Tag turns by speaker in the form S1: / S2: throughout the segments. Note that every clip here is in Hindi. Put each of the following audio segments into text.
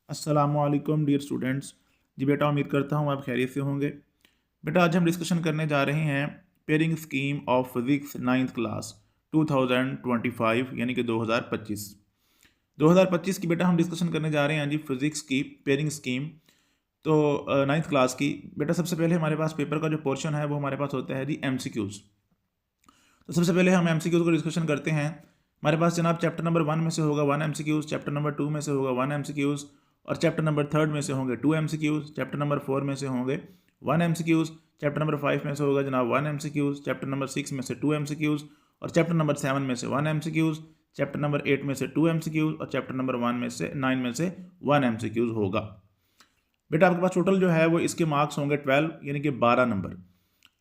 S1: अस्सलामुअलैकुम डियर स्टूडेंट्स। जी बेटा, उम्मीद करता हूँ आप खैरियत से होंगे। बेटा, आज हम डिस्कशन करने जा रहे हैं pairing scheme of physics ninth class 2025 यानी कि 2025। 2025 की बेटा हम डिस्कशन करने जा रहे हैं जी फिजिक्स की पेयरिंग स्कीम। तो नाइन्थ क्लास की बेटा, सबसे पहले हमारे पास पेपर का जो पोर्शन है वो हमारे पास होता है जी MCQs। तो सबसे पहले हम MCQs को डिस्कशन करते हैं। हमारे पास जनाब चैप्टर नंबर 1 में से होगा 1 MCQs, चैप्टर नंबर 2 में से होगा 1 MCQs, और चैप्टर नंबर 3 में से होंगे 2 MCQs, चैप्टर नंबर 4 में से होंगे 1 MCQs, चैप्टर नंबर 5 में से होगा जनाब 1 MCQs, चैप्टर नंबर 6 में से 2 MCQs, और चैप्टर नंबर 7 में से 1 MCQs, चैप्टर नंबर 8 में से 2 MCQs, और चैप्टर नंबर 9 में से 1 MCQs होगा। बेटा, आपके पास टोटल जो है वो इसके मार्क्स होंगे 12 यानी कि 12 नंबर।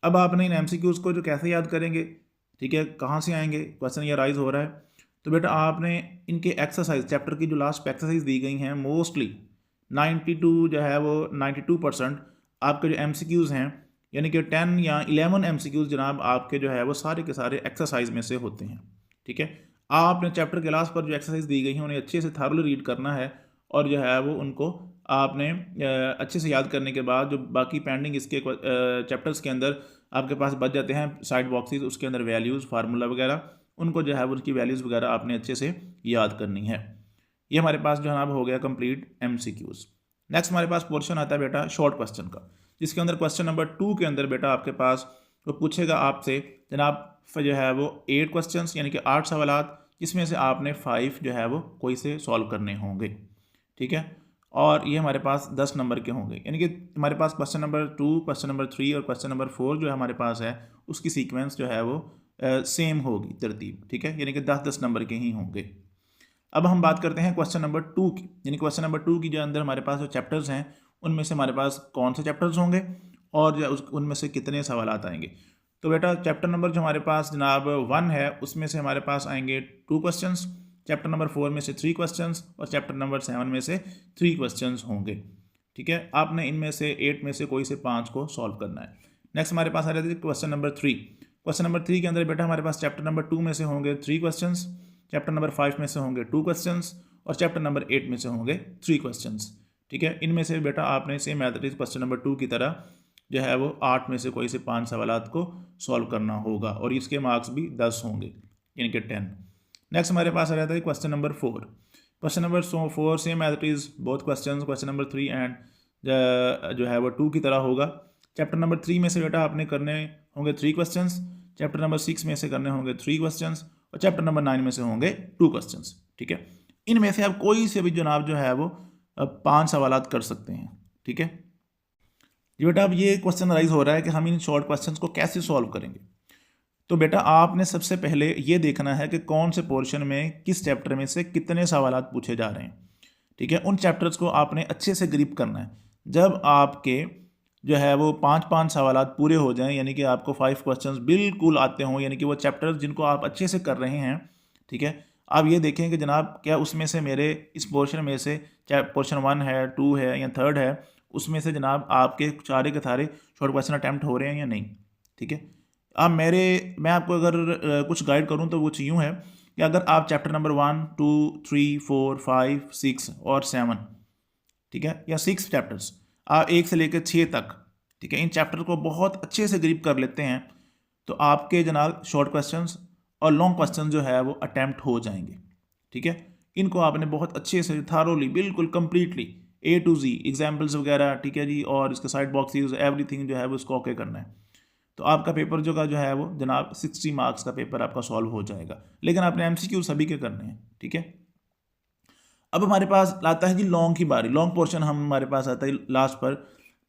S1: अब आपने इन MCQs को जो कैसे याद करेंगे, ठीक है, कहाँ से आएंगे, क्वेश्चन ये राइज हो रहा है। तो बेटा, आपने इनके एक्सरसाइज चैप्टर की जो लास्ट एक्सरसाइज दी गई हैं मोस्टली 92 जो है वो 92% आपके जो MCQs हैं यानी कि 10 या 11 MCQs जनाब आपके जो है वो सारे के सारे एक्सरसाइज में से होते हैं। ठीक है, आपने चैप्टर के लास्ट पर जो एक्सरसाइज दी गई हैं उन्हें अच्छे से थारोली रीड करना है, और जो है वो उनको आपने अच्छे से याद करने के बाद जो बाकी पेंडिंग इसके चैप्टर्स के अंदर आपके पास बच जाते हैं साइड बॉक्सेस, उसके अंदर वैल्यूज़ फार्मूला वगैरह, उनको जो है वो उनकी वैल्यूज़ वगैरह आपने अच्छे से याद करनी है। ये हमारे पास जो है हो गया कंप्लीट MCQs। नेक्स्ट हमारे पास पोर्शन आता है बेटा शॉर्ट क्वेश्चन का, जिसके अंदर क्वेश्चन नंबर 2 के अंदर बेटा आपके पास वो पूछेगा आपसे जनाब जो है वो 8 क्वेश्चन यानी कि 8 सवालात, जिसमें से आपने 5 जो है वो कोई से सॉल्व करने होंगे। ठीक है, और ये हमारे पास 10 नंबर के होंगे, यानी कि हमारे पास क्वेश्चन नंबर 2, क्वेश्चन नंबर 3 और क्वेश्चन नंबर 4 जो हमारे पास है उसकी सीक्वेंस जो है वो सेम होगी तरतीब। ठीक है, यानी कि 10-10 नंबर के ही होंगे। अब हम बात करते हैं क्वेश्चन नंबर 2 की, यानी क्वेश्चन नंबर 2 की जो अंदर हमारे पास जो चैप्टर्स हैं उनमें से हमारे पास कौन से चैप्टर्स होंगे और जो उनमें से कितने सवाल आएंगे। तो बेटा, चैप्टर नंबर जो हमारे पास जनाब 1 है उसमें से हमारे पास आएंगे 2 क्वेश्चंस, चैप्टर नंबर 4 में से 3 क्वेश्चंस, और चैप्टर नंबर 7 में से 3 क्वेश्चंस होंगे। ठीक है, आपने इनमें से 8 में से कोई से 5 को सॉल्व करना है। नेक्स्ट हमारे पास आ जाती है क्वेश्चन नंबर 3। क्वेश्चन नंबर 3 के अंदर बेटा हमारे पास चैप्टर नंबर 2 में से होंगे 3 क्वेश्चंस, चैप्टर नंबर 5 में से होंगे 2 क्वेश्चंस, और चैप्टर नंबर 8 में से होंगे 3 क्वेश्चंस। ठीक है, इनमें से बेटा आपने सेम मैथड क्वेश्चन नंबर 2 की तरह जो है वो 8 में से कोई से 5 सवालात को सॉल्व करना होगा, और इसके मार्क्स भी 10 होंगे यानी कि 10। नेक्स्ट हमारे पास आ जाता है question number 4। Question number 4 same as it is both question, question number 3 and जो है वो 2 की तरह होगा। चैप्टर नंबर 3 में से बेटा आपने करने होंगे 3 क्वेश्चंस, चैप्टर नंबर 6 में से करने होंगे 3 क्वेश्चंस, और चैप्टर नंबर 9 में से होंगे 2 क्वेश्चंस। ठीक है, इनमें से आप कोई से भी जनाब जो है वो 5 सवालात कर सकते हैं। ठीक है जी बेटा, अब ये क्वेश्चन राइज हो रहा है कि हम इन शॉर्ट क्वेश्चंस को कैसे सॉल्व करेंगे। तो बेटा, आपने सबसे पहले ये देखना है कि कौन से पोर्शन में किस चैप्टर में से कितने सवालात पूछे जा रहे हैं। ठीक है, उन चैप्टर्स को आपने अच्छे से ग्रिप करना है। जब आपके जो है वो 5-5 सवालात पूरे हो जाएं, यानी कि आपको 5 क्वेश्चंस बिल्कुल आते हों, यानी कि वो चैप्टर्स जिनको आप अच्छे से कर रहे हैं। ठीक है, आप ये देखें कि जनाब क्या उसमें से मेरे इस पोर्शन में से, चाहे पोर्शन 1 है, 2 है या 3 है, उसमें से जनाब आपके सारे के सारे शॉर्ट क्वेश्चन अटैम्प्ट हो रहे हैं या नहीं। ठीक है, अब मैं आपको अगर कुछ गाइड करूं तो वो यूँ है कि अगर आप चैप्टर नंबर 1, 2, 3, 4, 5, 6 और 7, ठीक है, या 6 चैप्टर्स आप 1 से लेकर 6 तक, ठीक है, इन चैप्टर को बहुत अच्छे से ग्रिप कर लेते हैं, तो आपके जनाब शॉर्ट क्वेश्चंस और लॉन्ग क्वेश्चन जो है वो अटैम्प्ट हो जाएंगे। ठीक है, इनको आपने बहुत अच्छे से थारोली बिल्कुल completely A to Z examples वगैरह, ठीक है जी, और इसके साइड बॉक्सेस एवरीथिंग जो है वो इसको ओके करना है। तो आपका पेपर जो है वो जनाब 60 मार्क्स का पेपर आपका सॉल्व हो जाएगा, लेकिन आपने MCQ सभी के करने हैं। ठीक है, अब हमारे पास आता है जी लॉन्ग की बारी। लॉन्ग पोर्शन हमारे पास आता है लास्ट पर।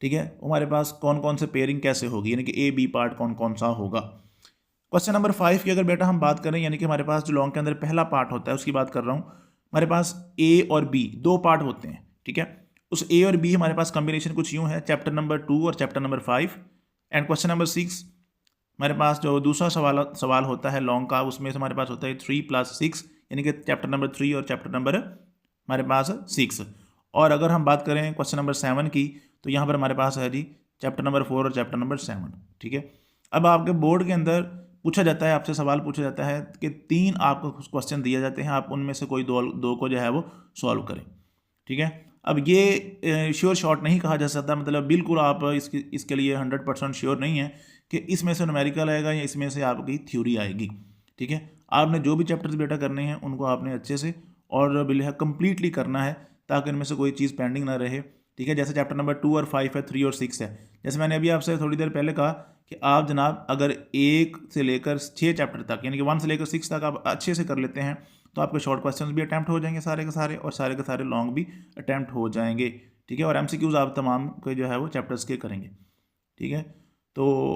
S1: ठीक है, हमारे पास कौन कौन से पेयरिंग कैसे होगी, यानी कि A B पार्ट कौन कौन सा होगा। क्वेश्चन नंबर 5 की अगर बेटा हम बात करें, यानी कि हमारे पास जो लॉन्ग के अंदर पहला पार्ट होता है उसकी बात कर रहा हूँ। हमारे पास A और B 2 पार्ट होते हैं। ठीक है, उस A और B हमारे पास कॉम्बिनेशन कुछ यूँ है, चैप्टर नंबर 2 और chapter number 5। And question number 6 हमारे पास जो दूसरा सवाल होता है लॉन्ग का, उसमें से हमारे पास होता है 3+6, यानी कि चैप्टर नंबर 3 और चैप्टर नंबर हमारे पास 6। और अगर हम बात करें क्वेश्चन नंबर 7 की, तो यहाँ पर हमारे पास है जी चैप्टर नंबर 4 और चैप्टर नंबर 7। ठीक है, अब आपके बोर्ड के अंदर पूछा जाता है, आपसे सवाल पूछा जाता है कि 3 आपको क्वेश्चन दिए जाते हैं, आप उनमें से कोई दो को जो है वो सॉल्व करें। ठीक है, अब ये श्योर शॉट नहीं कहा जा सकता, मतलब बिल्कुल आप इसके लिए 100% श्योर नहीं है कि इसमें से न्यूमेरिकल आएगा या इसमें से आपकी थ्योरी आएगी। ठीक है, आपने जो भी चैप्टर्स बेटा करने हैं उनको आपने अच्छे से और बिल्कुल कंप्लीटली करना है, ताकि इनमें से कोई चीज़ पेंडिंग ना रहे। ठीक है, जैसे चैप्टर नंबर 2 और 5 है, 3 और 6 है। जैसे मैंने अभी आपसे थोड़ी देर पहले कहा कि आप जनाब अगर 1 से लेकर 6 चैप्टर तक, यानी कि 1 से लेकर 6 तक आप अच्छे से कर लेते हैं, तो आपके शॉर्ट क्वेश्चंस भी अटैम्प्ट हो जाएंगे सारे के सारे, और सारे के सारे लॉन्ग भी अटैम्प्ट हो जाएंगे। ठीक है, और एमसीक्यूज आप तमाम के जो है वो चैप्टर्स के करेंगे। ठीक है, तो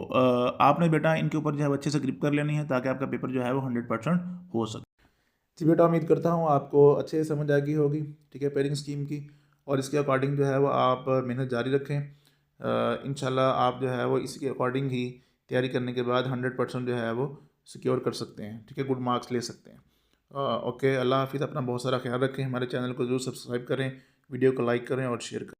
S1: आपने बेटा इनके ऊपर जो है अच्छे से ग्रिप कर लेनी है, ताकि आपका पेपर जो है वो 100% हो सके। जी बेटा, उम्मीद करता हूँ आपको अच्छे से समझ आ गई होगी। ठीक है, पेयरिंग स्कीम की, और इसके अकॉर्डिंग जो है वो आप मेहनत जारी रखें। इंशाल्लाह आप जो है वो इसके अकॉर्डिंग ही तैयारी करने के बाद 100% जो है वो सिक्योर कर सकते हैं। ठीक है, गुड मार्क्स ले सकते हैं। ओके, अल्लाह हाफिज़। अपना बहुत सारा ख्याल रखें। हमारे चैनल को ज़रूर सब्सक्राइब करें, वीडियो को लाइक करें और शेयर करें।